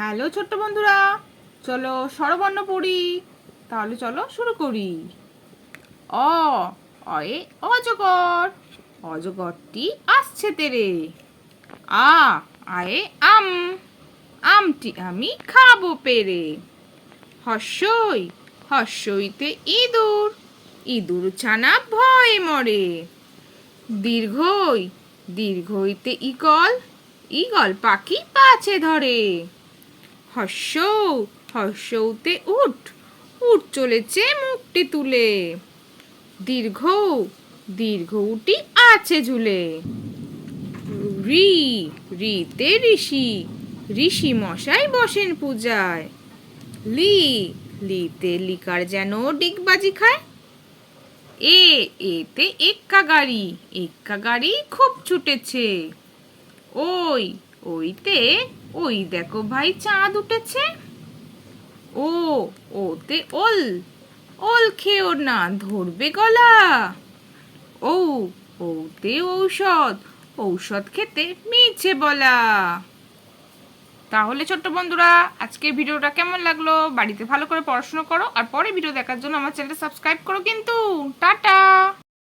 Hello ছোট্ট বন্ধুরা, চলো স্বরবর্ণ পড়ি। তাহলে চলো শুরু করি। অ অয়ে অজগর, অজগরটি আসছে তেরে। আ আয়ে আম, আমটি আমি খাবো পেরে। হর্ষই হর্ষইতে ইঁদুর, ইঁদুর ছানা ভয়ে মরে। দীর্ঘই দীর্ঘইতে ঈগল, ঈগল পাখি পাছে ধরে। হর্ষ হর্ষৌতে উট, উট চলেছে মুখটি তুলে। দীর্ঘ দীর্ঘ উটি আছে ঝুলে। রি রিতে ঋষি, ঋষি মশাই বসেন পূজায়। লি লিতে লিকার যেন ডিগবাজি খায়। এতে এক্কা গাড়ি, এক্কা গাড়ি খুব ছুটেছে। ওই ওইতে ওই দেখো ভাই চাঁদ উঠেছে। ও ওতে ওল, ওল খেও না ধরবে গলা। ও ওতে ঔষধ, ঔষধ খেতে মিছে বলা। তাহলে ছোট্ট বন্ধুরা, আজকের ভিডিওটা কেমন লাগলো? বাড়িতে ভালো করে পড়াশোনা করো আর পরে ভিডিও দেখার জন্য আমার চ্যানেলটা সাবস্ক্রাইব করো কিন্তু। টাটা।